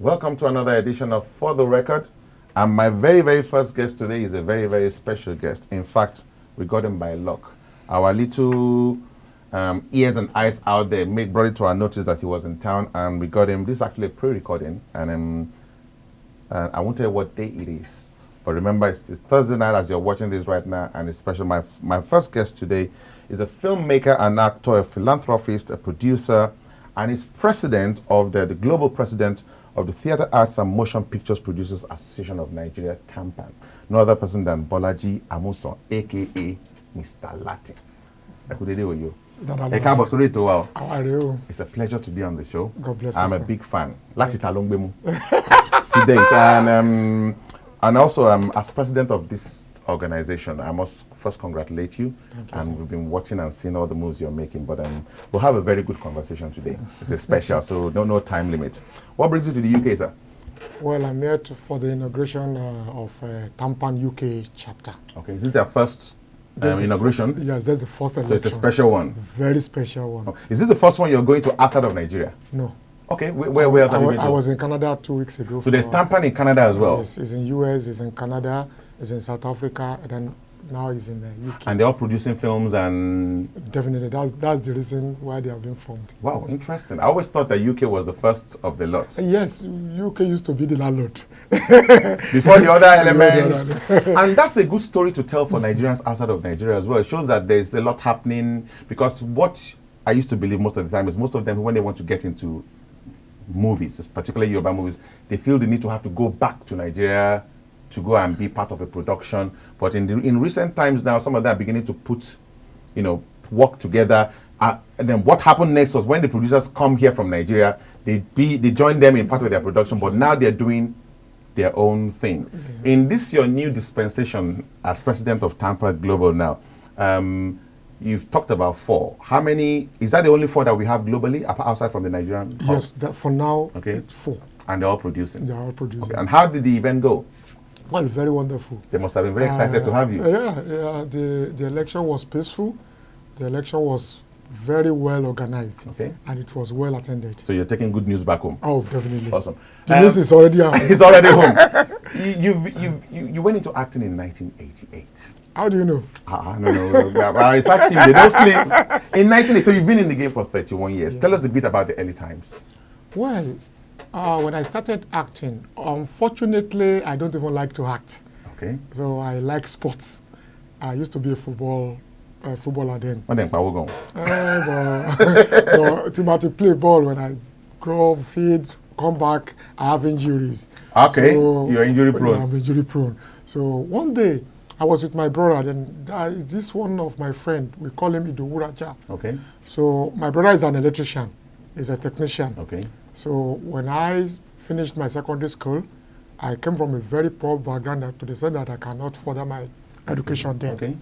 Welcome to another edition of For the Record. And my very, very first guest today is a very, very special guest. In fact, we got him by luck. Our little ears and eyes out there brought it to our notice that he was in town, and we got him. This is actually a pre-recording, and I won't tell you what day it is. But remember, it's Thursday night as you're watching this right now, and it's special. My first guest today is a filmmaker, an actor, a philanthropist, a producer, and is president of the global president of the Theatre Arts and Motion Pictures Producers Association of Nigeria, TAMPAN. No other person than Bolaji Amusan, a.k.a. Mr. Latin. It's a pleasure to be on the show. God bless you. I'm a big fan. Latin Talongbemu to date. And also, as president of this organization, I must first congratulate you. Thank you, and sir. we've been watching and seeing all the moves you're making, but we'll have a very good conversation today. It's a special, so no time limit. What brings you to the UK, sir? Well, I'm here for the inauguration of TAMPAN UK chapter. Okay, is this their first inauguration? Yes, that's the first election. So it's a special one? Very special one. Oh, is this the first one you're going to outside of Nigeria? No. Okay, where else have you been to? I was in Canada 2 weeks ago. So there's TAMPAN in Canada as well? Yes, it's in US, it's in Canada, it's in South Africa, and then now it's in the UK. And they're all producing films and... Definitely, that's the reason why they have been formed. Wow, interesting. I always thought that UK was the first of the lot. Yes, UK used to be the landlord. Before the other elements. And that's a good story to tell for Nigerians outside of Nigeria as well. It shows that there's a lot happening, because what I used to believe most of the time is most of them, when they want to get into movies, particularly Yoruba movies, they feel the need to have to go back to Nigeria to go and be part of a production. But in recent times now, some of them are beginning to put, work together. And then what happened next was when the producers come here from Nigeria, they join them in part of their production, but now they're doing their own thing. Mm-hmm. In this, your new dispensation as president of TAMPAN Global now, you've talked about 4. How many, is that the only 4 that we have globally, outside from the Nigerian? Yes, for now, okay. It's 4. And they're all producing? They're all producing. Okay. And how did the event go? Well, very wonderful. They must have been very excited to have you. Yeah, the election was peaceful. The election was very well organized. Okay. And it was well attended. So you're taking good news back home? Oh, definitely. Awesome. The news is already home. It's already home. You went into acting in 1988. How do you know? No. Our research team, they don't sleep. In 1980, so you've been in the game for 31 years. Yeah. Tell us a bit about the early times. Well, when I started acting, unfortunately, I don't even like to act. Okay. So I like sports. I used to be a footballer then. When then, Paul go? To play ball, when I go feed, come back, I have injuries. Okay, so, you're injury prone. Yeah, I'm injury prone. So one day, I was with my brother, and this one of my friend, we call him Idowuraja. Okay. So my brother is an electrician. He's a technician. Okay. So when I finished my secondary school, I came from a very poor background to the extent that I cannot further my education then. Okay.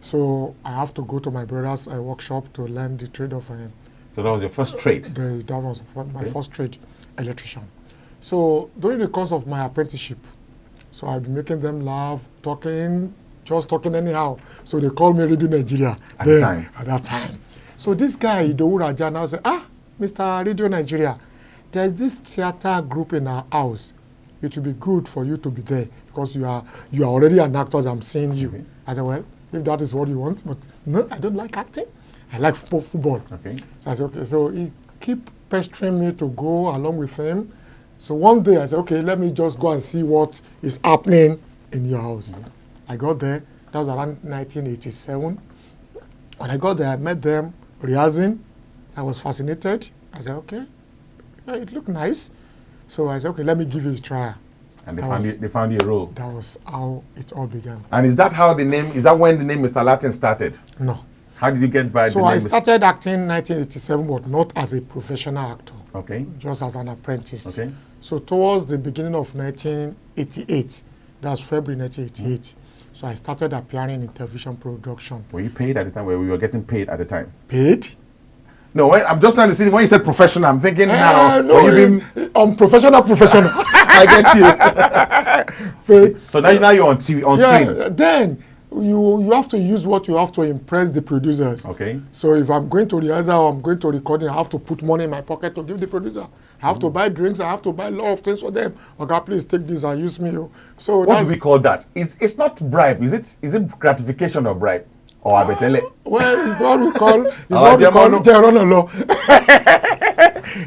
So I have to go to my brother's workshop to learn the trade of... so that was your first trade? That was my first trade, electrician. So during the course of my apprenticeship, so I've been making them laugh, just talking anyhow. So they called me Radio Nigeria. At that time. So this guy, Idowu Raja, now said, Mr. Radio Nigeria, there's this theater group in our house. It would be good for you to be there because you are already an actor as I'm seeing you. Okay. I said, well, if that is what you want, but no, I don't like acting. I like football. Okay. So I said, okay. So he keep pestering me to go along with him. So one day I said, okay, let me just go and see what is happening in your house. Mm-hmm. I got there. That was around 1987. When I got there, I met them rehearsing. I was fascinated. I said, okay, it looked nice. So I said, okay, let me give it a try. And they found you a role. That was how it all began. And is that when the name Mr. Latin started? No. How did you get by the name? So I started acting in 1987, but not as a professional actor. Okay. Just as an apprentice. Okay. So towards the beginning of 1988, that's February 1988, so I started appearing in television production. Were you paid at the time? Were you getting paid at the time? Paid? No, I'm just trying to see, when you said professional, I'm thinking now. No, professional. I get you. So now you're on TV, on screen. Then, you have to use what you have to impress the producers. Okay. So if I'm going to rehearsal or I'm going to recording, I have to put money in my pocket to give the producer. I have to buy drinks. I have to buy a lot of things for them. Okay, please take this and use me. So what do we call that? It's not bribe. Is it gratification or bribe? Or abetele? Well, it's what we call Geronolo.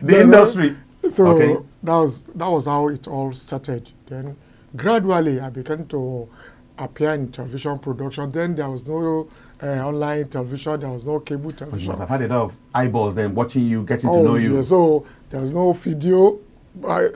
The industry. So okay. that was how it all started. Then gradually I began to appear in television production. Then there was no online television, there was no cable television. You must have had a lot of eyeballs then watching you, getting to know you. Yeah, so there was no video.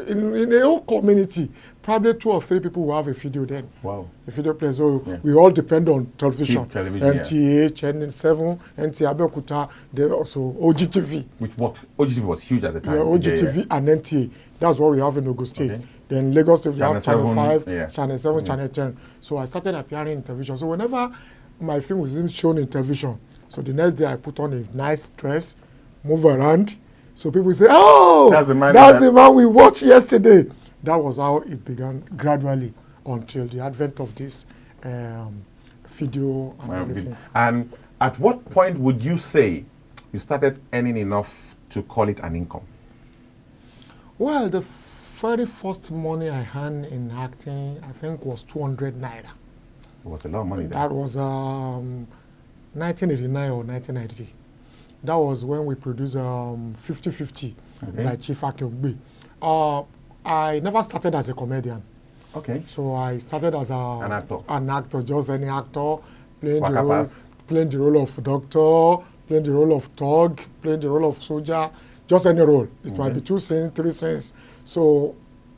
In the whole community, probably 2 or 3 people will have a video then. Wow. A video player. So we all depend on television. Cheap television, NTA, Channel 7, NTA Abeokuta, then also OGTV. Which what? OGTV was huge at the time. Yeah, OGTV and NTA. That's what we have in Ogun State. Okay. Then Lagos State, we have Channel 5, Channel 7, Channel 10. So I started appearing in television. So whenever my film was shown in television, so the next day I put on a nice dress, move around. So people say, oh, that's the man we watched yesterday. That was how it began gradually until the advent of this video and everything. And at what point would you say you started earning enough to call it an income? Well, the very first money I earned in acting, I think, was 200 naira. It was a lot of money then. That was 1989 or 1990. That was when we produced 50-50 by Chief A.K.A. I never started as a comedian. Okay. So I started as an actor, just any actor, playing the role of doctor, playing the role of thug, playing the role of soldier, just any role. It might be 2 scenes, 3 scenes. So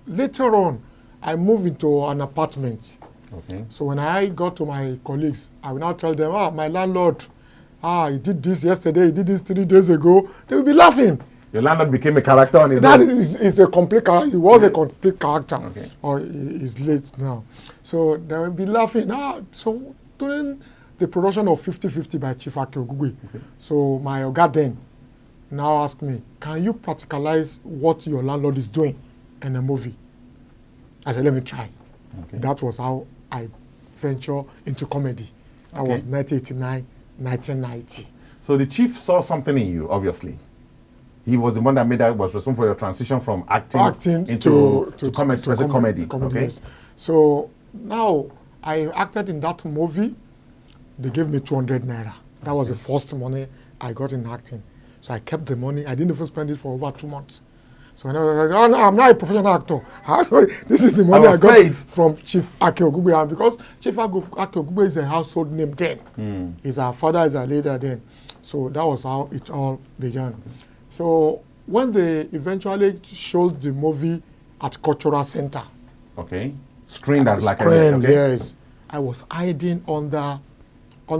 later on, I moved into an apartment. Okay. So when I got to my colleagues, I will now tell them, my landlord, he did this yesterday, he did this 3 days ago. They will be laughing. Your landlord became a character on his own. That is a complete character. He was a complete character. Okay. Or he's late now. So they will be laughing. So during the production of 50-50 by Chief A.K.A. So my Oga then now asked me, can you practicalize what your landlord is doing in a movie? I said, let me try. Okay. That was how I ventured into comedy. That was 1989. 1990. So the chief saw something in you, obviously. He was the one that was responsible for your transition from acting into comedy. Okay. So now I acted in that movie. They gave me 200 naira. That was the first money I got in acting. So I kept the money. I didn't even spend it for over 2 months. So when I was like, oh no, I'm not a professional actor. This is the money I got from Chief A.K.A. And because Chief A.K.A. is a household name then. He's our father, is our leader then. So that was how it all began. So when they eventually showed the movie at Cultural Center. Okay. Screened as like a yes. I was hiding under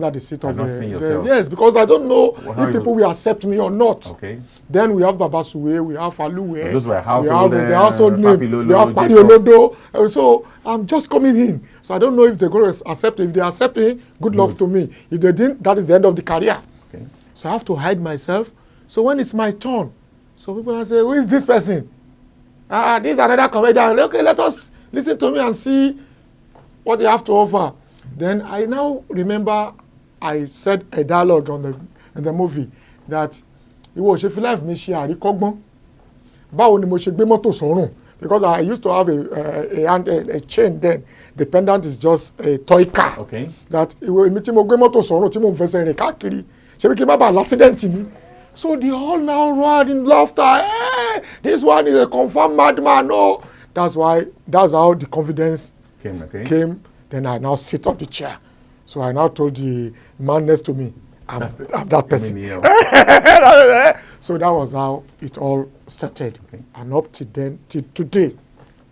the seat of the... Yes, because I don't know if people will accept me or not. Okay. Then we have Babasuwe, we have Aluwe. Those were household, the household name. We have Pariolodo. So I'm just coming in. So I don't know if they're going to accept me. If they accept me, good luck to me. If they didn't, that is the end of the career. Okay. So I have to hide myself. So when it's my turn, so people will say, who is this person? This is another comedian. Okay, let us listen to me and see what they have to offer. Then I now remember I said a dialogue in the movie that ìwọ ṣe fi life mi ṣe àríkọ́gbọ́n báwo ni mo ṣe gbé mọ́tò sọ́rùn because I used to have a chain then. The pendant is just a toy car. Okay. That èmi tí mo gbé mọ́tò sọ́rùn tí mo fẹsẹ̀ rìn káàkiri ṣe bí kí n má bàa l'accident ni. So they all now roared in laughter. Hey, this one is a confirmed madman. No, that's how the confidence came. Then I now sit up the chair. So I now told the man next to me, I'm that person. So that was how it all started. Okay. And up to then, till today,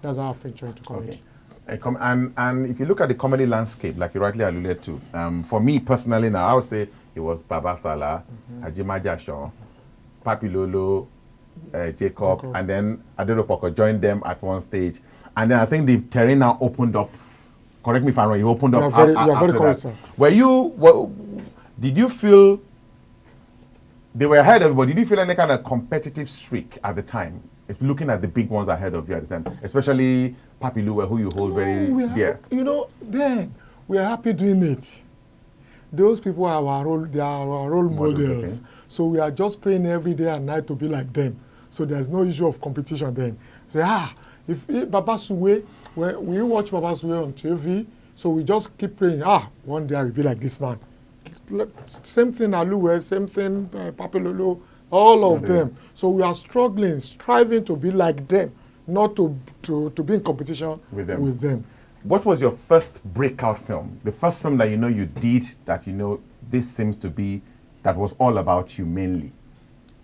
that's how I ventured into comedy. Okay. And if you look at the comedy landscape, like you rightly alluded to, for me personally now, I would say it was Baba Sala, Ajimaja Shaw, Papi Lolo, Jacob, and then Aderopoko joined them at one stage. And then I think the terrain now opened up. Correct me if I'm wrong. You opened up after that. Did you feel they were ahead of you, but did you feel any kind of competitive streak at the time? If looking at the big ones ahead of you at the time, especially Papi Lua, who you hold very dear. Then we are happy doing it. those people are they are our role models. Okay. So we are just praying every day and night to be like them. So there's no issue of competition then. So, if Baba Suwe, when we watch Baba Suwe on TV, so we just keep praying, one day I will be like this man. Same thing Aluwe, same thing Papelolo, all of them. So we are struggling, striving to be like them, not to be in competition with them. What was your first breakout film? The first film that you did that this seems to be, that was all about you mainly?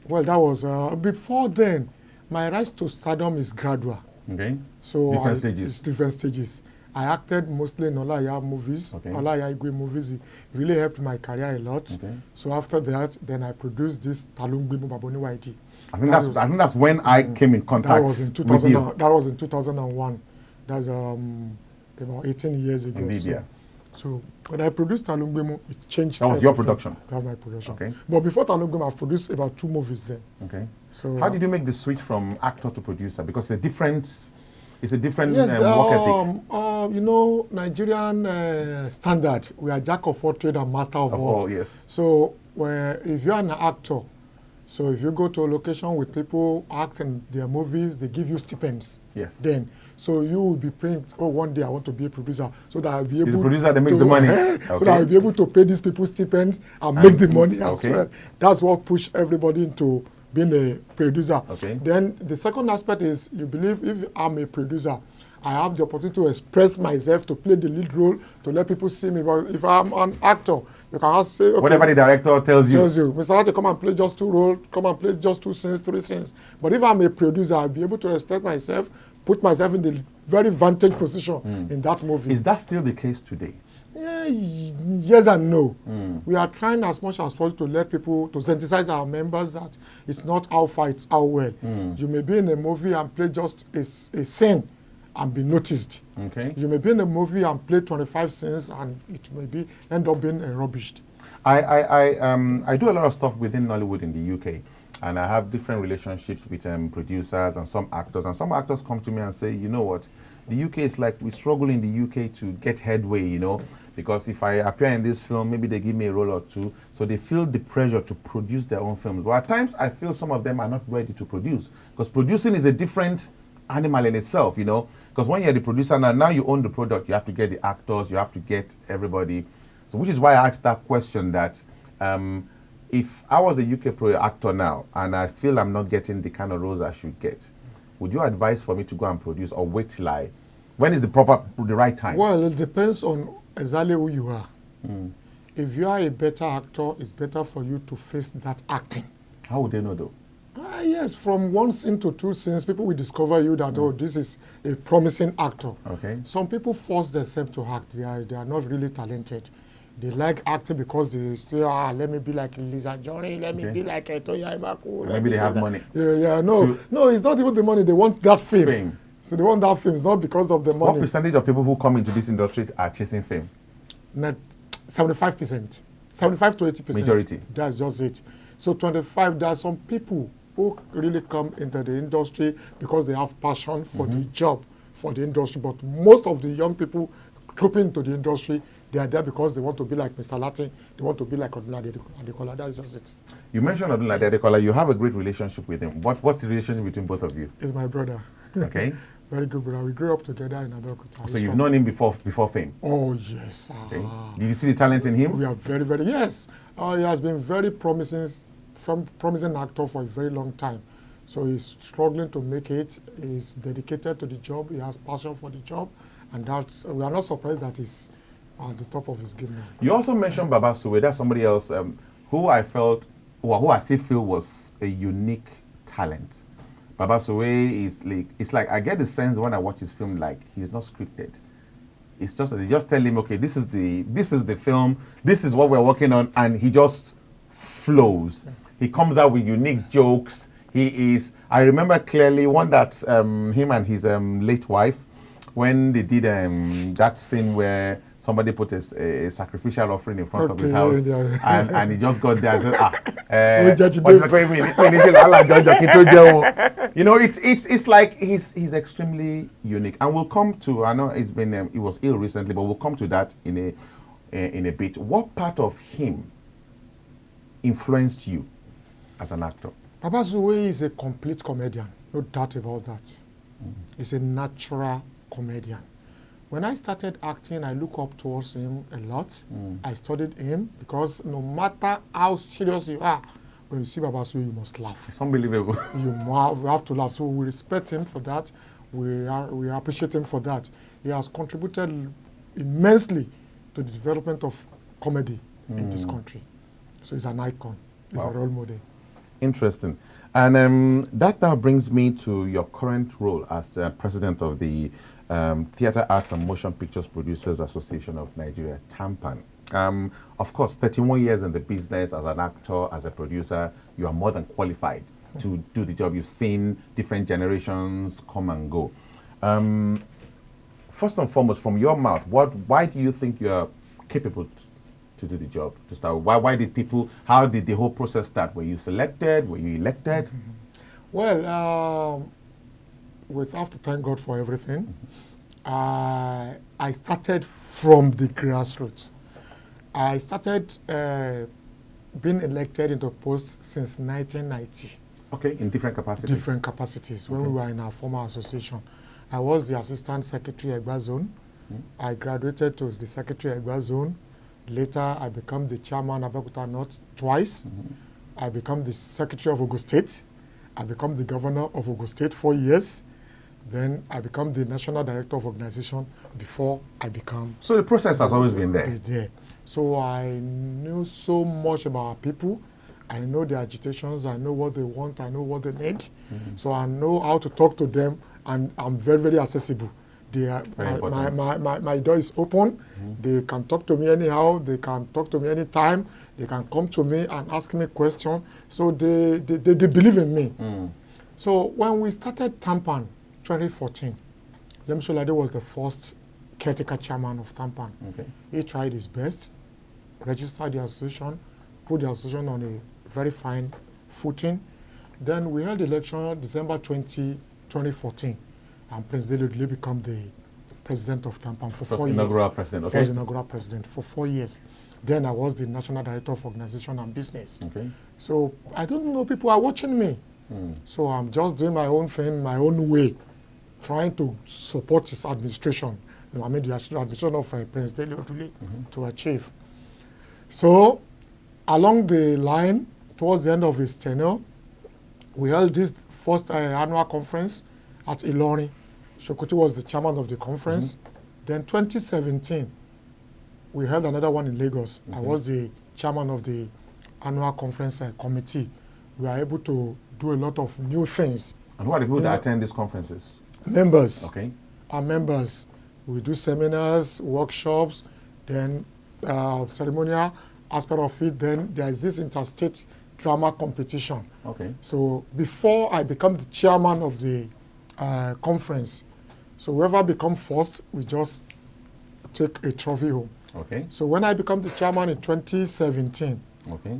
Well, that was, before then, my rise to stardom is gradual. Okay. So different stages. It's different stages. I acted mostly in Olaya movies, Olaya Igwe movies. It really helped my career a lot. Okay. So after that, then I produced this Talungbimu Baboni YT. I think that's when I came in contact with you. That was in 2001. That's about 18 years ago. Indeed, so, yeah. So when I produced Talungbimu, it changed. That was your production? That was my production. Okay. But before Talungbimu, I've produced about 2 movies then. Okay. So how did you make the switch from actor to producer? Because it's a different yes, work ethic. Nigerian standard, we are jack of all trade and master of all. Yes. So if you're an actor, so if you go to a location with people acting their movies, they give you stipends. Yes. Then, so you will be praying, one day I want to be a producer, so that I'll be able to... the producer that makes the money. So that I'll be able to pay these people stipends and make the money as well. That's what pushed everybody into being a producer. Okay. Then the second aspect is, you believe if I'm a producer, I have the opportunity to express myself, to play the lead role, to let people see me. But if I'm an actor, you can just say, okay, whatever the director tells you. Mr. Lati, come and play just 2 roles, come and play just 2 scenes, 3 scenes. But if I'm a producer, I'll be able to express myself, put myself in the very vantage position in that movie. Is that still the case today? Yes and no. We are trying as much as possible to let people, to sensitize our members that it's not how far, it's how well. You may be in a movie and play just a scene and be noticed. Okay. You may be in a movie and play 25 scenes and it may end up being rubbished. I do a lot of stuff within Nollywood in the UK, and I have different relationships with producers and some actors. And some actors come to me and say, you know what, the UK is like, we struggle in the UK to get headway, because if I appear in this film, maybe they give me a role or 2. So they feel the pressure to produce their own films. But at times, I feel some of them are not ready to produce, because producing is a different animal in itself, because when you're the producer now you own the product, you have to get the actors, you have to get everybody. So which is why I asked that question, that if I was a UK pro actor now and I feel I'm not getting the kind of roles I should get, would you advise for me to go and produce, or wait till when is the right time? Well, it depends on exactly who you are. If you are a better actor, it's better for you to face that acting. How would they know though? Yes, from 1 scene to 2 scenes, people will discover you that, this is a promising actor. Okay. Some people force themselves to act. They are not really talented. They like acting because they say, let me be like Lisa Jory, let me be like Toya Ibaku. Maybe they have money. No, it's not even the money. They want that fame. So they want that fame. It's not because of the money. What percentage of people who come into this industry are chasing fame? 75%. 75 to 80%. Majority. That's just it. So 25, there are some people who really come into the industry because they have passion for the job, for the industry. But most of the young people trooping into the industry, they are there because they want to be like Mr. Latin, they want to be like Odunlade Adekola. That's just it. You mentioned Odunlade Adekola. You have a great relationship with him. What's the relationship between both of you? He's my brother. Okay. Very good brother. We grew up together in Abeokuta. So you've known him before fame? Oh, yes. Okay. Did you see the talent in him? We are very, very, yes. He has been very promising actor for a very long time. So he's struggling to make it. He's dedicated to the job. He has passion for the job. And we are not surprised that he's at the top of his game now. You also mentioned Baba Suwe. That's somebody else who I still feel was a unique talent. Baba Suwe is like, I get the sense when I watch his film, like he's not scripted. It's just that they just tell him, okay, this is the film, this is what we're working on, and he just flows. He comes out with unique jokes. I remember clearly one that him and his late wife, when they did that scene where somebody put a sacrificial offering in front of his house, and he just got there and said, it's like he's extremely unique. And we'll come to, I know he was ill recently, but we'll come to that in a bit. What part of him influenced you as an actor? Baba Zuwe is a complete comedian, no doubt about that. He's a natural comedian. When I started acting, I look up towards him a lot. I studied him because no matter how serious you are, when you see Baba Zuwe, you must laugh. It's unbelievable. You have to laugh. So we respect him for that. We appreciate him for that. He has contributed immensely to the development of comedy in this country. So he's an icon. He's a role model. Interesting. And that now brings me to your current role as the president of the Theatre Arts and Motion Pictures Producers Association of Nigeria, TAMPAN. Of course, 31 years in the business as an actor, as a producer, you are more than qualified to do the job. You've seen different generations come and go. First and foremost, from your mouth, why do you think you are capable to do the job? To start, how did the whole process start? Were you selected? Were you elected? Well, we have to thank God for everything. I started from the grassroots. I started being elected into post since 1990. Okay, in different capacities? Different capacities, when we were in our former association. I was the assistant secretary Egba Zone. I graduated to the secretary Egba Zone. Later, I became the chairman of Abeokuta North twice. I became the secretary of Ogun State. I became the governor of Ogun State 4 years. Then I became the national director of organization before I became... So the process has always been there? Yeah. So I knew so much about our people. I know their agitations. I know what they want. I know what they need. So I know how to talk to them, and I'm very, very accessible. My door is open. They can talk to me anyhow. They can talk to me anytime. They can come to me and ask me questions. So they believe in me. So when we started TAMPAN 2014, James Solade was the first caretaker chairman of TAMPAN. He tried his best, registered the association, put the association on a very fine footing. Then we held the election December 2014. And President Dele became the president of TAMPAN for 4 years. Inaugural president, okay. First inaugural president for 4 years. Then I was the national director of organization and business. Okay. So I don't know, people are watching me. So I'm just doing my own thing, my own way, trying to support his administration. I mean, the administration of President Dele to achieve. So along the line, towards the end of his tenure, we held this first annual conference at Ilorin. Sokoto was the chairman of the conference. Then 2017, we held another one in Lagos. I was the chairman of the annual conference committee. We were able to do a lot of new things. And who are the people that attend these conferences? Members. Okay. Our members. We do seminars, workshops, then ceremonial aspect of it. Then there is this interstate drama competition. Okay. So before I become the chairman of the conference, so whoever becomes first, we just take a trophy home. Okay. So when I become the chairman in 2017,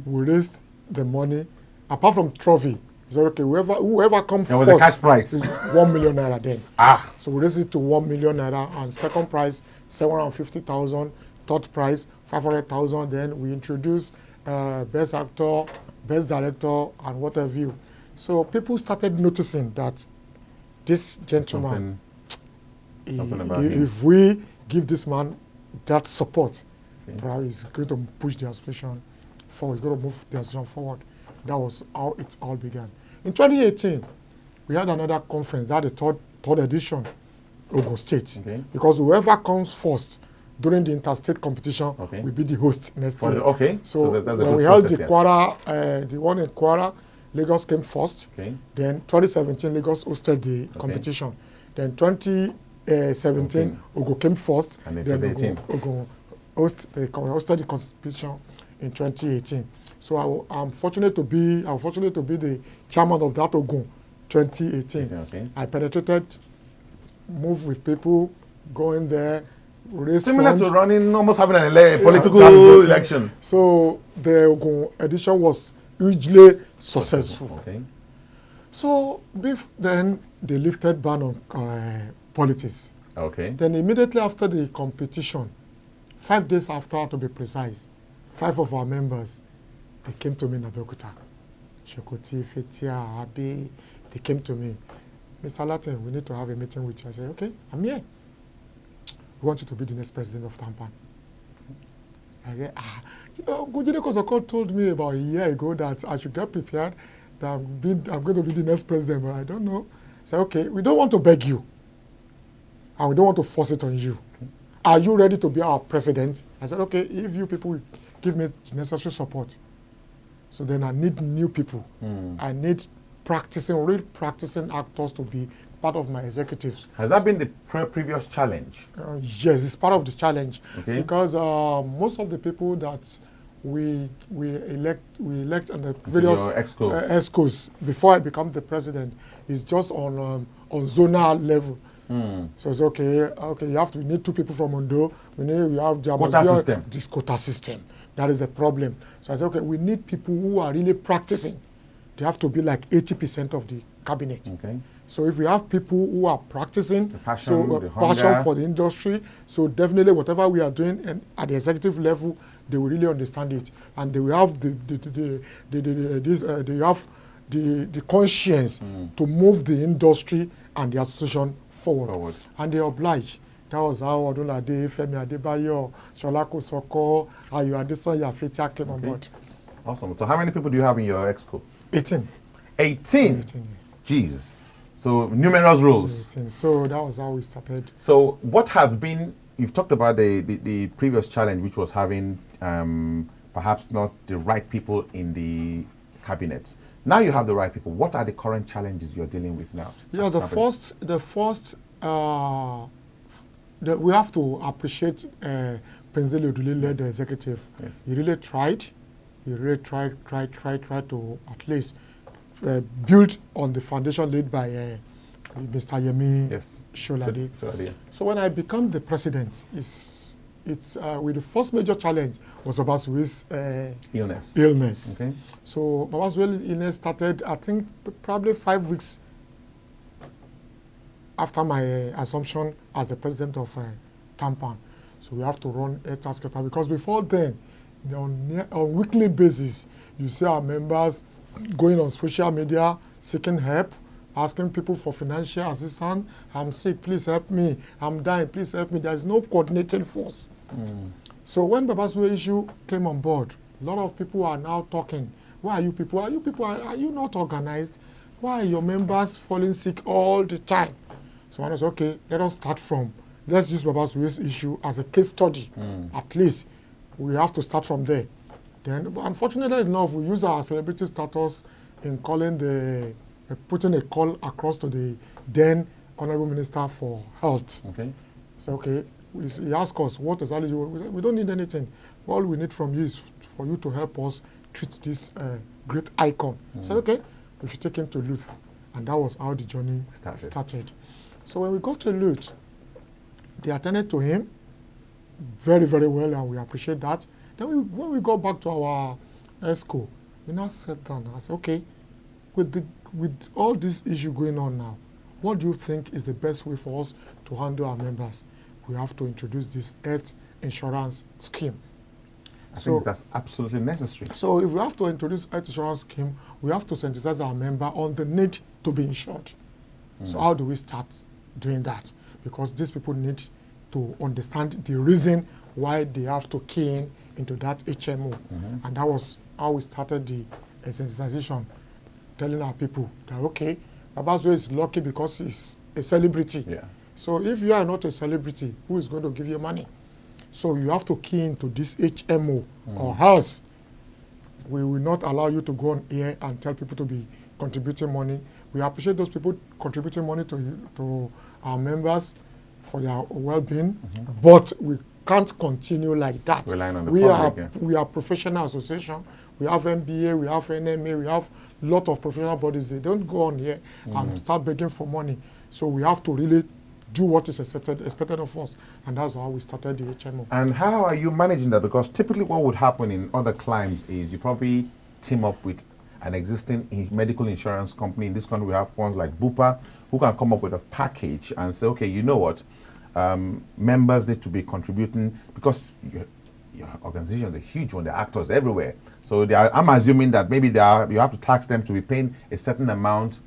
we raised the money. Apart from trophy, so okay, whoever comes first, was a cash prize, 1 million naira then. So we raised it to 1 million naira, and second prize 750,000, third prize 500,000. Then we introduced best actor, best director, and what have you. So people started noticing that this gentleman, if we give this man that support, probably he's going to push the association forward. He's going to move the association forward. That was how it all began. In 2018, we had another conference, that the third edition, Ogun State. Because whoever comes first during the interstate competition will be the host next year. So when we held the Kwara, the one in Kwara, Lagos came first. Then 2017, Lagos hosted the competition. Then 2017, Ogun came first. And then Ogun hosted the competition in 2018. So I'm fortunate to be the chairman of that Ogun 2018. I penetrated, moved with people, going there, raise similar funds. To running, almost having a political election. So the Ogun edition was hugely successful. So then they lifted ban on politics. Then immediately after the competition 5 days after, to be precise, 5 of our members, they came to me in Abeokuta. Shokoti, Fetia, Abi, they came to me. Mr. Latin, we need to have a meeting with you. I said, okay, I'm here. We want you to be the next president of TAMPAN. I said, Gujide Kosoko told me about a year ago that I should get prepared, that I'm going to be the next president, but I don't know. I said, okay, we don't want to beg you, and we don't want to force it on you. Okay. Are you ready to be our president? I said, okay, if you people give me the necessary support. So then I need new people. I need real practicing actors to be part of my executives. Has that been the previous challenge? Yes, it's part of the challenge. Okay. Because most of the people that we elect on the various EXCOs before I become the president is just on zonal level. So it's okay, you need 2 people from Ondo. We have the quota system. This quota system. That is the problem. So I said, okay, we need people who are really practicing. They have to be like 80% of the cabinet. Okay. So if we have people who are practicing, the passion for the industry, so definitely whatever we are doing and at the executive level, they will really understand it, and they will have the conscience to move the industry and the association forward. And they oblige. That was how Odunlade, Femi Adebayo, Shola Kosoko, Ayo Adesoya, Fetia came on board. Awesome. So how many people do you have in your EXCO? 18. 18? 18, yes. Jeez. So numerous roles. 18. So that was how we started. So what has been, you've talked about the previous challenge, which was having perhaps not the right people in the cabinet. Now you have the right people. What are the current challenges you're dealing with now? Yeah, we have to appreciate Penzeli Odule led the executive. Yes. He really tried. He really tried to at least build on the foundation laid by Mr. Yemi Sholade. So when I became the president, it's with the first major challenge was Babasuwe's illness. Okay. So Babasuwe's illness started, I think, probably 5 weeks after my assumption as the president of TAMPAN. So we have to run a task because before then, on weekly basis, you see our members going on social media, seeking help, asking people for financial assistance. I'm sick, please help me. I'm dying, please help me. There's no coordinating force. So when Babasuwe issue came on board, a lot of people are now talking. Why are you people? Are you not organized? Why are your members falling sick all the time? So I was okay, let's use Babasuwe's issue as a case study. At least we have to start from there. Then, unfortunately enough, we use our celebrity status in putting a call across to the then Honorable Minister for Health. Okay. So okay, he asked us, what exactly we don't need anything. All we need from you is for you to help us treat this great icon. So okay, we should take him to Luth. And that was how the journey started. So when we got to Luth, they attended to him very, very well, and we appreciate that. Then when we go back to our EXCO, we now sat down and said, okay, with all this issue going on now, what do you think is the best way for us to handle our members? We have to introduce this health insurance scheme. I think that's absolutely necessary. So if we have to introduce health insurance scheme, we have to sensitize our member on the need to be insured. So how do we start doing that? Because these people need to understand the reason why they have to key into that HMO. And that was how we started the sensitization, telling our people that, okay, Babasuwe is lucky because he's a celebrity. Yeah. So if you are not a celebrity, who is going to give you money? So you have to key into this HMO or else we will not allow you to go on air and tell people to be contributing money. We appreciate those people contributing money to our members for their well-being, but we can't continue like that. Relying on the public, we are professional association. We have MBA, we have NMA, we have a lot of professional bodies. They don't go on here and start begging for money. So we have to really do what is expected of us. And that's how we started the HMO. And how are you managing that? Because typically what would happen in other climes is you probably team up with an existing medical insurance company. In this country, we have ones like Bupa, who can come up with a package and say, okay, you know what? members need to be contributing, because your organization is a huge one. There are actors everywhere. So I'm assuming that maybe you have to tax them to be paying a certain amount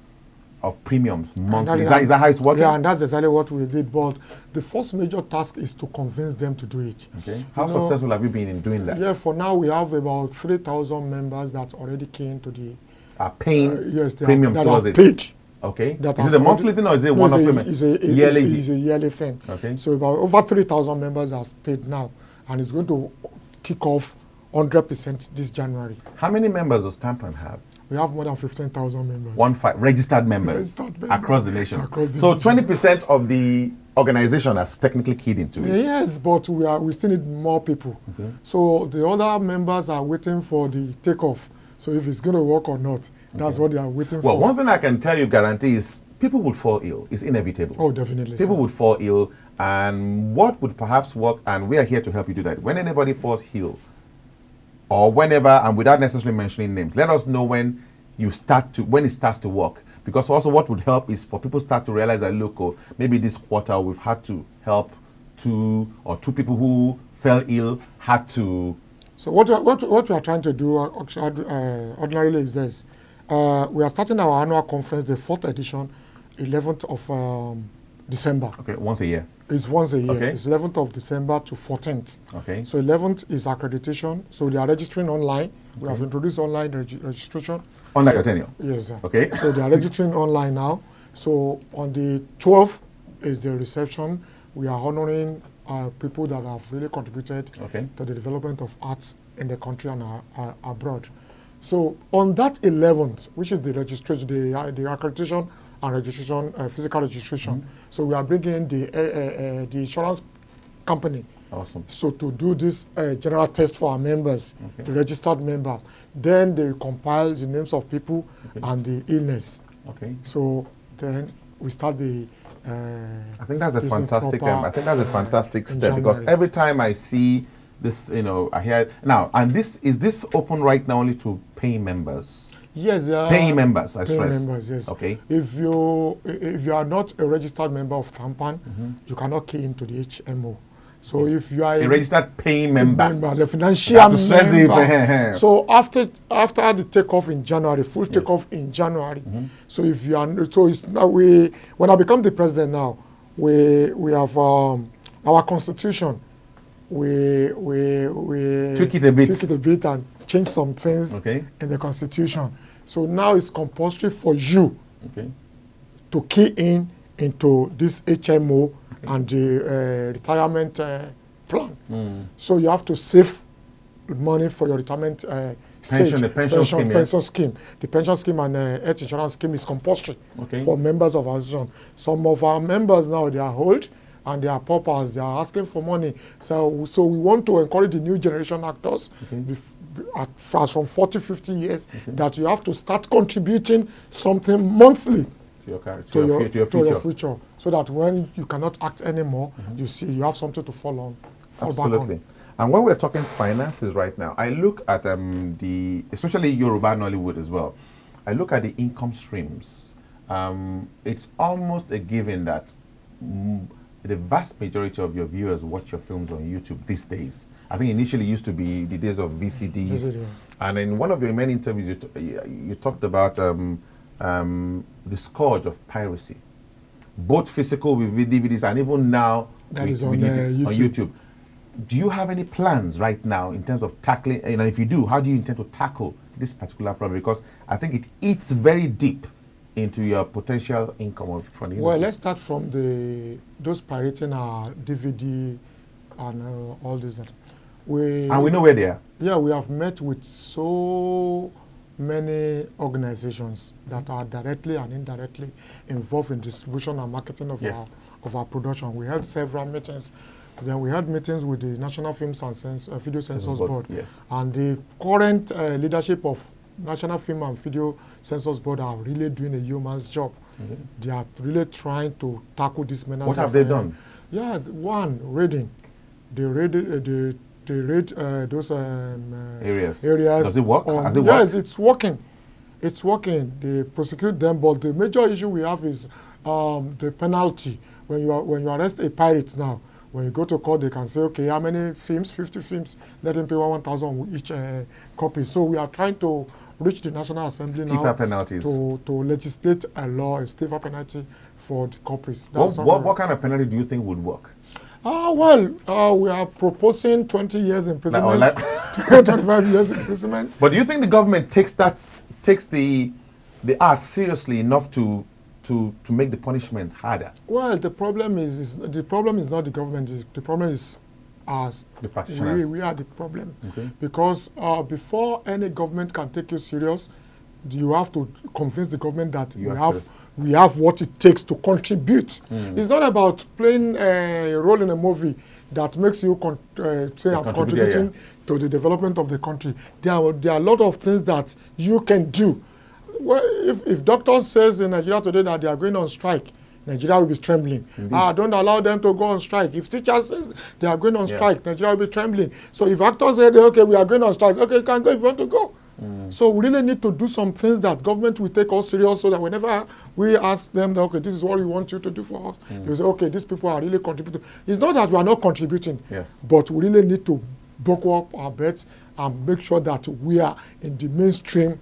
of premiums monthly. Is that how it's working? Yeah, and that's exactly what we did. But the first major task is to convince them to do it. Okay. How successful have you been in doing that? Yeah, for now we have about 3,000 members that already came to the... Are paying yes, premiums towards it. Paid. Okay. Is it a monthly thing or is it one-off payment? It's a yearly thing. Okay. So about over 3,000 members are paid now, and it's going to kick off 100% this January. How many members does TAMPAN have? We have more than 15,000 members. Registered members across the nation. So 20% of the organization has technically keyed into it. Yes, but we still need more people. Okay. So the other members are waiting for the takeoff. So if it's going to work or not, that's what they are waiting for. Well, one thing I can tell you, guarantee, is people would fall ill. It's inevitable. Oh, definitely. People would fall ill, and what would perhaps work, and we are here to help you do that. When anybody falls ill, or whenever, and without necessarily mentioning names, let us know when it starts to work. Because also what would help is for people start to realize that, look, maybe this quarter we've had to help two people who fell ill, had to... So what we are trying to do ordinarily is this. We are starting our annual conference, the 4th edition, 11th of December. Okay, once a year. It's once a year. Okay. It's 11th of December to 14th. Okay. So 11th is accreditation. So they are registering online. Okay. We have introduced online registration. Under your tenure? Yes, sir. Okay. So they are registering online now. So on the 12th is the reception. We are honoring people that have really contributed to the development of arts in the country and abroad. So on that 11th, which is the registration, the accreditation and registration, physical registration. So we are bringing the insurance company. Awesome. So to do this general test for our members, the registered members, then they compile the names of people and the illness. Okay. So then we start the. I think that's a fantastic. I think that's a fantastic step, because every time I see this, I hear now, and is this open right now only to paying members? Yes, paying members. I paying stress. members, yes. Okay. If you are not a registered member of TAMPAN, you cannot key into the HMO. So if you are a registered paying member, the financial member. So after the takeoff in January, full takeoff in January. So if you are, so it's now when I become the president now, we have our constitution. We tweak it a bit and change some things in the constitution. So now it's compulsory for you to key into this HMO and the retirement plan. So you have to save money for your retirement pension scheme. The pension scheme and health insurance scheme is compulsory for members of our association. Some of our members now, they are old and they are paupers. They are asking for money. So we want to encourage the new generation actors from 40, 50 years that you have to start contributing something monthly to your future, so that when you cannot act anymore, you have something to fall back on. And when we're talking finances right now, I look at especially Yoruba Nollywood as well. I look at the income streams. It's almost a given that the vast majority of your viewers watch your films on YouTube these days. I think initially it used to be the days of VCDs. And in one of your many interviews, you talked about the scourge of piracy, both physical with DVDs and even now on YouTube. Do you have any plans right now in terms of tackling, and if you do, how do you intend to tackle this particular problem? Because I think it eats very deep into your potential income from the industry. Well, let's start from those pirating our DVD and all this. And we know where they are. Yeah, we have met with so many organizations that are directly and indirectly involved in distribution and marketing of our production. We held several meetings. Then we had meetings with the National Films and Video Censors Board. And the current leadership of National Film and Video Censors Board are really doing a yeoman's job. They are really trying to tackle this menace. What have they done? Yeah, one, raiding. They raid those areas. Does it work? Yes, it's working. It's working. They prosecute them, but the major issue we have is the penalty. when you arrest a pirate now, when you go to court, they can say, okay, how many films? 50 films. Let him pay 1,000 each copy. So we are trying to reach the National Assembly stiffer penalties to legislate a law, a stiffer penalty for the copies. What kind of penalty do you think would work? We are proposing 20 years imprisonment, 25 years imprisonment. But do you think the government takes the art seriously enough to make the punishment harder? Well, the problem is not the government. The problem is us. The practitioners. We are the problem. Okay. Because before any government can take you serious, you have to convince the government that we have what it takes to contribute. It's not about playing a role in a movie that makes you say I'm contributing to the development of the country. There are a lot of things that you can do. Well, if doctors says in Nigeria today that they are going on strike, Nigeria will be trembling. Don't allow them to go on strike. If teachers says they are going on strike, Nigeria will be trembling. So if actors say, okay, we are going on strike, okay, you can go if you want to go. So we really need to do some things that government will take us serious, so that whenever we ask them, that, okay, this is what we want you to do for us, they say, okay, these people are really contributing. It's not that we are not contributing, but we really need to buckle up our bets and make sure that we are in the mainstream.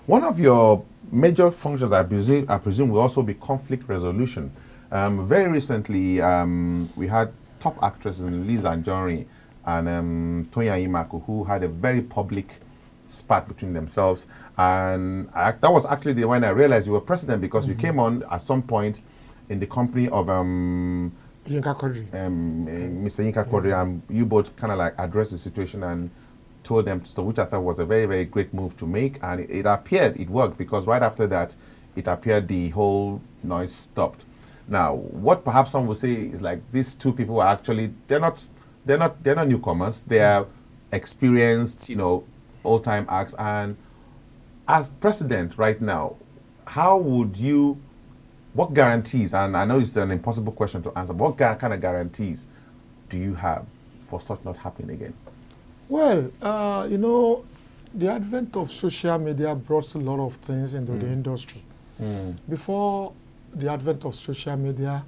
One of your major functions, I presume, will also be conflict resolution. Very recently, we had top actresses Liz Anjorin and T.A.M.P.A.N, who had a very public spat between themselves. And that was actually when I realized you were president, because you came on at some point in the company of Mr. Yinka Quadri, and you both kind of like addressed the situation and told them, so which I thought was a very, very great move to make. And it appeared it worked, because right after that, it appeared the whole noise stopped. Now, what perhaps some will say is like these two people are actually, they're not newcomers. They are experienced, old-time acts. And as president right now, what guarantees, and I know it's an impossible question to answer, but what kind of guarantees do you have for such not happening again? Well, the advent of social media brought a lot of things into the industry. Before the advent of social media,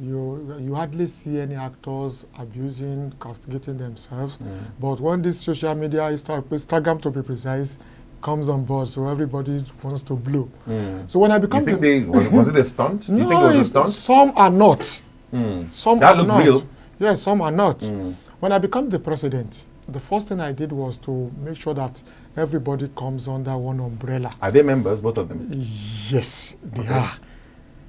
you hardly see any actors abusing, castigating themselves. But when this social media, Instagram to be precise, comes on board, so everybody wants to blow. So when I become, you think was it a stunt? Do you think it was a stunt? Some are not. Some that are not. Real. Yes, some are not. When I became the president, the first thing I did was to make sure that everybody comes under one umbrella. Are they members, both of them? Yes, they are.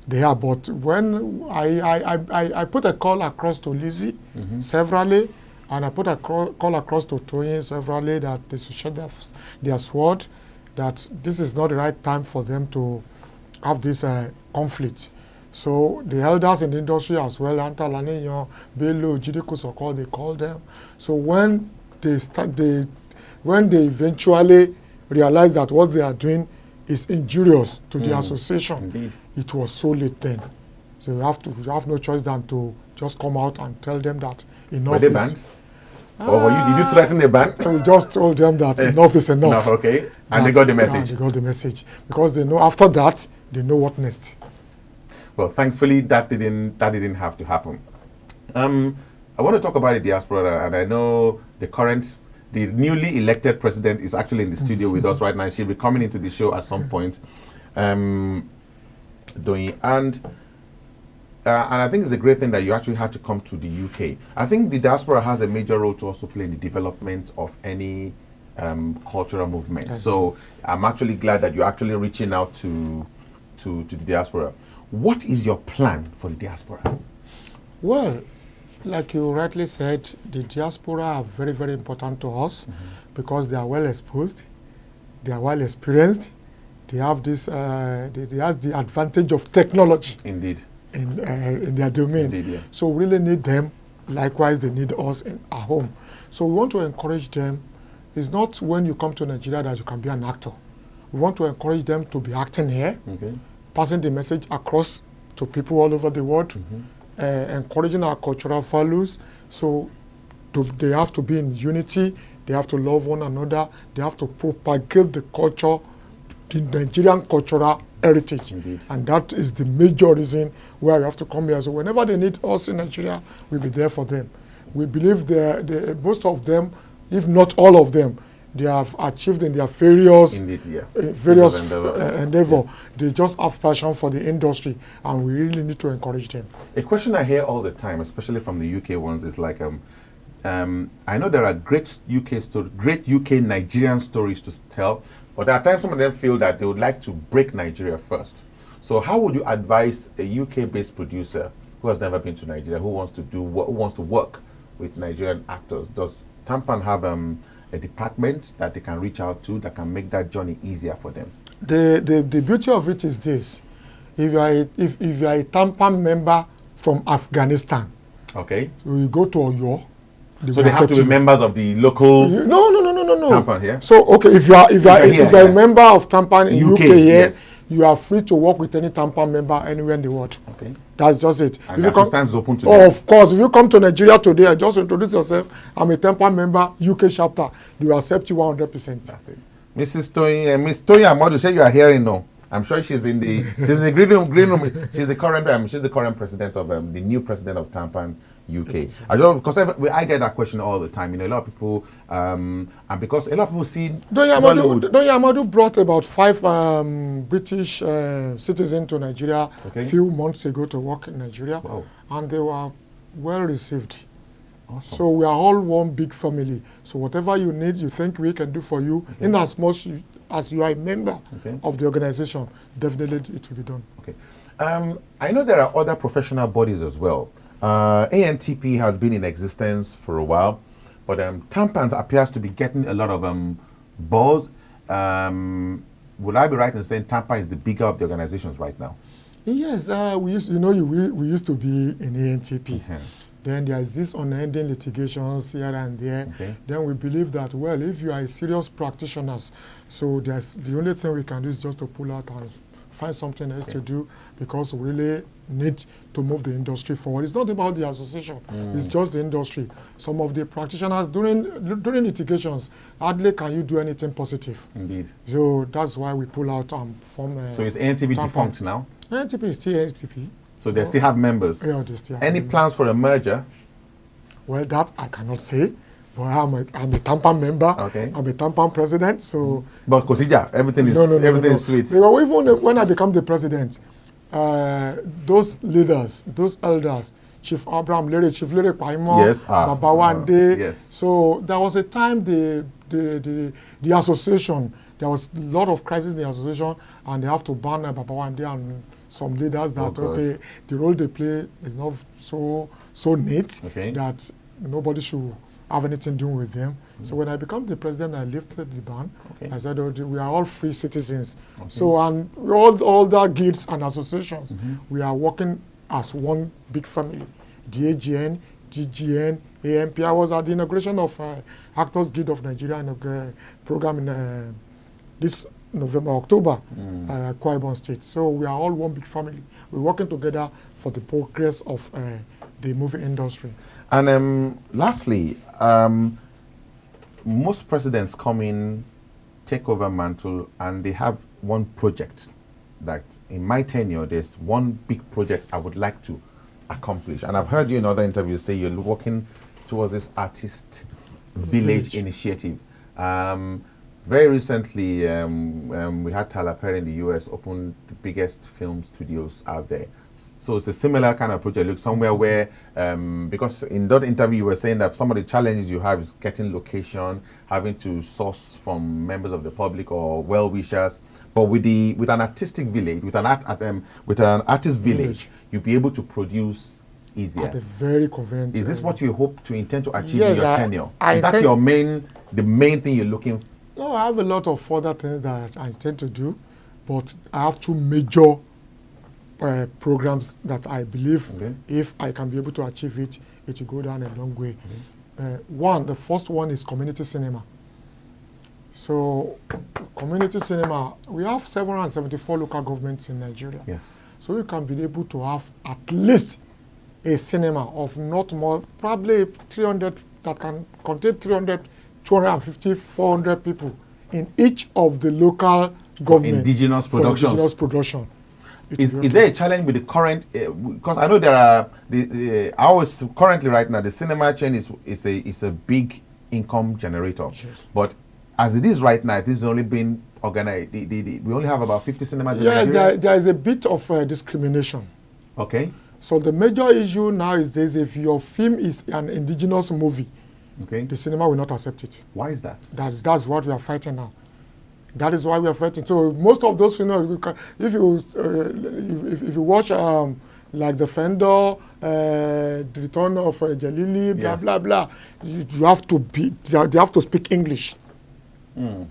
They are, but when I put a call across to Lizzie severally, and I put a call across to Toyin severally, that they should shut their sword, that this is not the right time for them to have this conflict. So the elders in the industry as well, Anta Laneyo, Bello, Jidiku Sokol, they call them. So when they eventually realize that what they are doing is injurious to the association, it was so late then. So you have no choice than to just come out and tell them that enough is. Were they banned? Or did you threaten a ban? So we just told them that enough is enough. Okay. And they got the message. They got the message, because they know after that they know what next. Well, thankfully that didn't have to happen. I want to talk about the diaspora, and I know the newly elected president is actually in the studio with us right now. She'll be coming into the show at some point. And I think it's a great thing that you actually had to come to the UK. I think the diaspora has a major role to also play in the development of any cultural movement. So I'm actually glad that you're actually reaching out to the diaspora. What is your plan for the diaspora? Well, like you rightly said, the diaspora are very, very important to us because they are well exposed, they are well experienced, they have this, they have the advantage of technology. Indeed. In their domain. Indeed, yeah. So we really need them. Likewise, they need us in our home. So we want to encourage them. It's not when you come to Nigeria that you can be an actor. We want to encourage them to be acting here, passing the message across to people all over the world, encouraging our cultural values. So they have to be in unity. They have to love one another. They have to propagate the culture, the Nigerian cultural heritage. Indeed. And that is the major reason why we have to come here. So whenever they need us in Nigeria, we'll be there for them. We believe most of them, if not all of them, they have achieved in their various endeavor. Yeah. They just have passion for the industry, and we really need to encourage them. A question I hear all the time, especially from the UK ones, is like, I know there are great UK Nigerian stories to tell, but at times some of them feel that they would like to break Nigeria first. So how would you advise a UK-based producer who has never been to Nigeria, who wants to work with Nigerian actors? Does TAMPAN have a department that they can reach out to that can make that journey easier for them? The beauty of it is this: if you are a TAMPAN member from Afghanistan, okay, you go to Oyo. So they have to be members of the local. No. TAMPAN here. So okay, if you are a member of TAMPAN in UK here, yes, you are free to work with any TAMPAN member anywhere in the world. Okay, that's just it. And the assistance is open to them. Oh, of course. If you come to Nigeria today, just introduce yourself. I'm a TAMPAN member, UK chapter. They will accept you 100%. That's it. Miss Toyin Amadu, say you are hearing now. I'm sure she's in the green room. She's the current president of the new president of TAMPAN UK. Because I get that question all the time. You know, a lot of people, and because a lot of people see. Doyin Amadu brought about 5 British citizens to Nigeria a few months ago to work in Nigeria, and they were well received. Awesome. So we are all one big family. So whatever you need, you think we can do for you, in as much as you are a member of the organization, definitely it will be done. Okay. I know there are other professional bodies as well. ANTP has been in existence for a while, but TAMPAN appears to be getting a lot of buzz. Would I be right in saying TAMPAN is the bigger of the organizations right now? Yes, we used to be in ANTP. Then there is this unending litigations here and there. Then we believe that, well, if you are a serious practitioner, so the only thing we can do is just to pull out and find something else to do, because we really need to move the industry forward. It's not about the association, it's just the industry. Some of the practitioners during litigations, hardly can you do anything positive. Indeed. So that's why we pull out and form So is ANTP defunct now? ANTP is still ANTP. So they still have members? Yeah, they still have Any members. plans for a merger? Well, that I cannot say. But I'm a TAMPAN member. Okay. I'm a TAMPAN president. So. But Kosija, everything is sweet. Because even when I become the president, those leaders, those elders, Chief Abraham Lere, Chief Lere Paimo, Baba Wande. Yes. So there was a time the association, there was a lot of crisis in the association, and they have to ban Baba Wande and some leaders that the role they play is not so neat that nobody should have anything doing with them. So when I became the president, I lifted the ban. I said, we are all free citizens. So and all the guilds and associations, we are working as one big family. DAGN, DGN, A.M.P.A.N. I was at the inauguration of Actors Guild of Nigeria in a program in this October, Akwa Ibom State. So we are all one big family. We're working together for the progress of the movie industry. And lastly, most presidents come in, take over mantle, and they have one project. That in my tenure, there's one big project I would like to accomplish. And I've heard you in other interviews say you're working towards this artist village initiative. Very recently, we had T.A.M.P.A.N in the US open the biggest film studios out there. So it's a similar kind of project. Look, somewhere where, because in that interview you were saying that some of the challenges you have is getting location, having to source from members of the public or well-wishers. But with an artistic village, with an artist village, you'll be able to produce easier. At a very convenient. Is this what you hope to intend to achieve in your tenure? Is that the main thing you're looking for? No, I have a lot of further things that I intend to do, but I have 2 major programs that I believe if I can be able to achieve it, it will go down a long way. The first one is community cinema. So community cinema, we have 774 local governments in Nigeria. Yes. So you can be able to have at least a cinema of not more, probably 300, that can contain 300, 250, 400 people in each of the local government indigenous productions. For indigenous production. Is there a challenge with the current? Because I know there are currently right now the cinema chain is a big income generator, yes. But as it is right now, it is only been organized. We only have about 50 cinemas in Nigeria. There is a bit of discrimination. Okay. So the major issue now is this: if your film is an indigenous movie, okay, the cinema will not accept it. Why is that? That's what we are fighting now. That is why we are fighting. So most of those films, if you watch like The Fender, The Return of Jalili, blah, yes, blah, blah, you have to they have to speak English.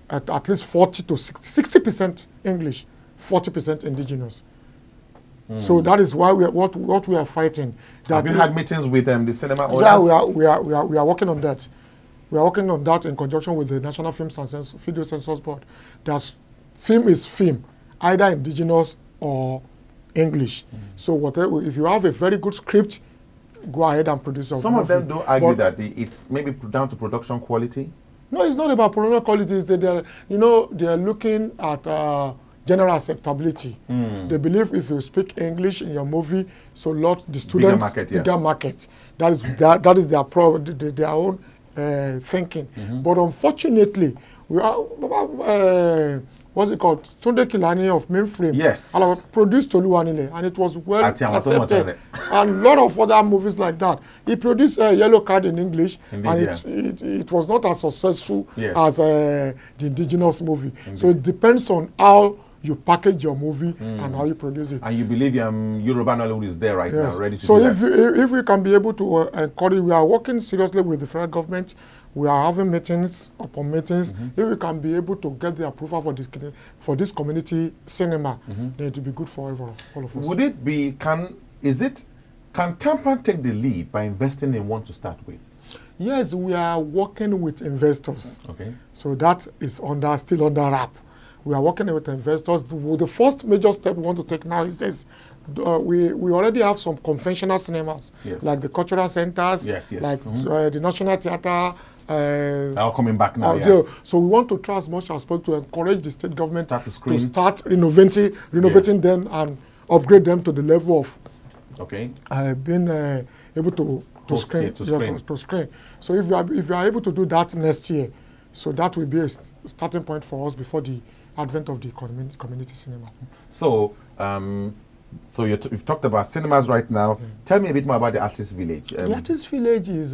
At least 40 to 60% English, 40% indigenous. So that is why what we are fighting. Have you had meetings with the cinema owners? Yeah, we are working on that. We are working on that in conjunction with the National Film and Video Censors Board. That film is film, either indigenous or English. So whatever, if you have a very good script, go ahead and produce. Some of them do argue that it's maybe down to production quality. No, it's not about production quality. It's they are looking at general acceptability. They believe if you speak English in your movie, so the students bigger market. That is their problem, their own thinking. But unfortunately, we are what's it called? Tunde Kilani of Mainframe. Yes. Produced Toluwanile, and it was well accepted. And a lot of other movies like that. He produced Yellow Card in English, and it was not as successful as the indigenous movie. Indeed. So it depends on how you package your movie and how you produce it. And you believe Yoruba Nollywood is there right now, ready to do that. So if we can be able to encourage, we are working seriously with the federal government. We are having meetings upon meetings. If we can be able to get the approval for this community cinema, then it will be good for all of us. Would it be, can TAMPAN take the lead by investing in one to start with? Yes, we are working with investors. Okay. So that is still under wrap. We are working with investors. The first major step we want to take now is this. We already have some conventional cinemas, like the cultural centers, like the National Theatre. All coming back now. So we want to try as much as possible to encourage the state government to start renovating them and upgrade them to the level of being able to screen. So if you are able to do that next year, so that will be a starting point for us before the advent of the community cinema. So. So you've talked about cinemas right now. Tell me a bit more about the Artist Village. The Artist Village is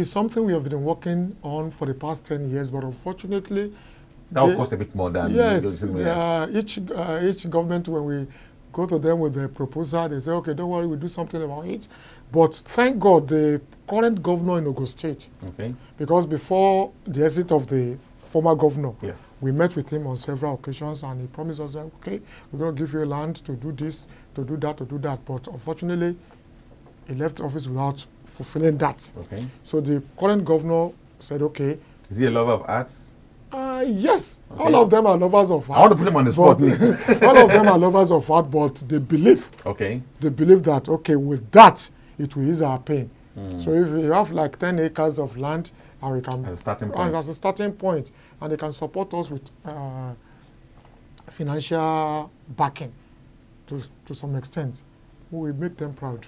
something we have been working on for the past 10 years, but unfortunately... That will cost a bit more than... Yes, each government, when we go to them with a proposal, they say, okay, don't worry, we'll do something about it. But thank God, the current governor in Ogun State, because before the exit of the former governor, we met with him on several occasions, and he promised us that, okay, we're going to give you land to do this, to do that, to do that. But unfortunately, he left office without fulfilling that. So the current governor said, okay. Is he a lover of arts? Yes. All of them are lovers of art. I want to put him on the spot. All of them are lovers of art, but they believe. They believe that, okay, with that, it will ease our pain. So if you have like 10 acres of land, and we can as a starting point, and they can support us with financial backing to some extent, we will make them proud.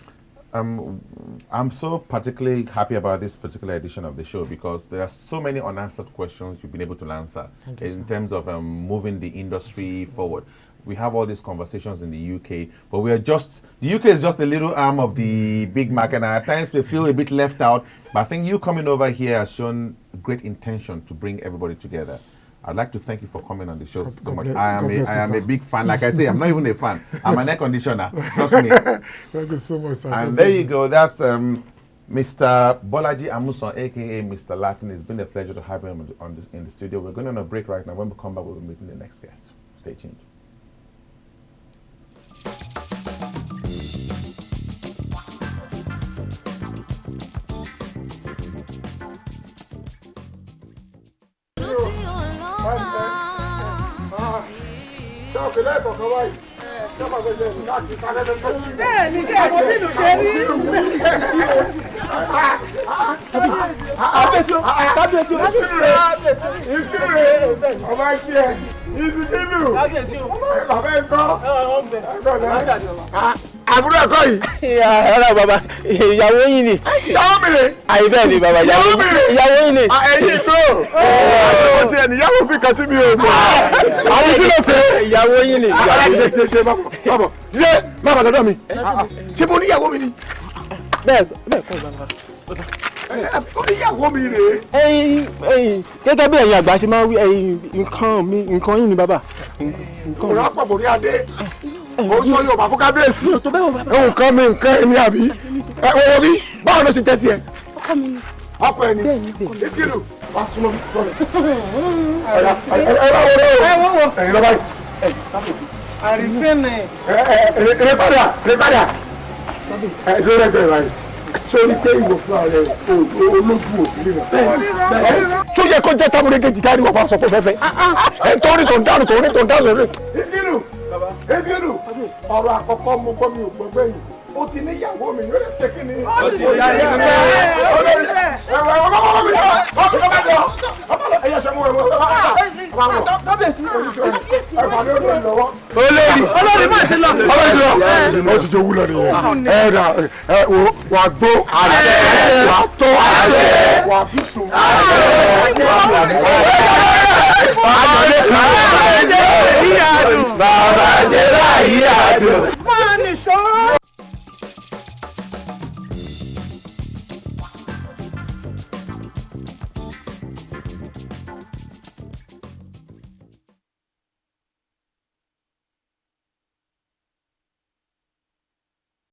I'm so particularly happy about this particular edition of the show because there are so many unanswered questions you've been able to answer in terms of moving the industry forward. We have all these conversations in the UK, but the UK is just a little arm of the big market, and at times they feel a bit left out. But I think you coming over here has shown great intention to bring everybody together. I'd like to thank you for coming on the show so much. I am a big fan. Like I say, I'm not even a fan. I'm an air conditioner. Trust me. Thank you so much, sir. And there you go. That's Mr. Bolaji Amusan, a.k.a. Mr. Latin. It's been a pleasure to have him in the studio. We're going on a break right now. When we come back, we'll be meeting the next guest. Stay tuned. ìsìnkínú. Bàbá ẹ̀ kọ́. Àbúrò ẹ̀kọ́ yìí. Ẹ̀rọ bàbá ìyàwó yín ni. Ìyàwó mi rè. Àyè bẹ́ẹ̀ ni bàbá ìyàwó yín ni. Ẹ̀yin dúró. Àbúrò ti ẹ̀ níyàwó fi kan sí mi ò mọ̀. Àwọn tí ló pé. Ìyàwó yín ni. Ṣe bàbọ̀. Yé bàbá lọ́dọ̀ mi. Ṣé mo níyàwó mi ni? Bẹ́ẹ̀ kọ́ bàbá. Ó níyàwó mi rè. Gẹ́gẹ́ bí ẹ̀yin àgbà ṣe máa ń wí nǹkan yín ni bàbá. Òrò àpapọ̀ àdé. Ó sọ Yorùbá fún kábíyèsí. Nǹkan mi nǹkan ẹni àbí. Wọ́n bí báwo ló ṣe tẹ́ sí ẹ? Ọkọ ẹni. Ìsìkìlù. Wà á súnmọ́ mi sọ̀rọ̀. Ẹ̀yin lọ́ba yìí. Àrífẹ́ nẹ̀. Rẹ́pàdà. Ẹ̀dúró rẹ̀ báyìí. Sórí pé ìwò fún ààrẹ olójú òbí rẹ̀. Tó yẹ kó jẹ́ tábúrẹ́gẹ́ jìdá rí wọ́n bá sọ pé fẹ́fẹ́. Ẹ̀ torí tó ń dáhùn rẹ̀. Ìsìkìlù. Ọ̀rọ̀ àkọ́kọ́ mo gbọ́ mi ò gbọ́ gbẹ̀yìn. Ó ti níyàwó mi yóò lè ṣe kí ni. Ó ti níyàwó mi. Olórí máa ti lọ. Ó ti jẹ́ wúlọ̀ nìyẹn. Ẹ̀ẹ́dà wà gbó àṣẹ, wà tó àṣẹ, wà bí sùn. Bàbá jẹ́ láyé àdùn. Máa nìṣó.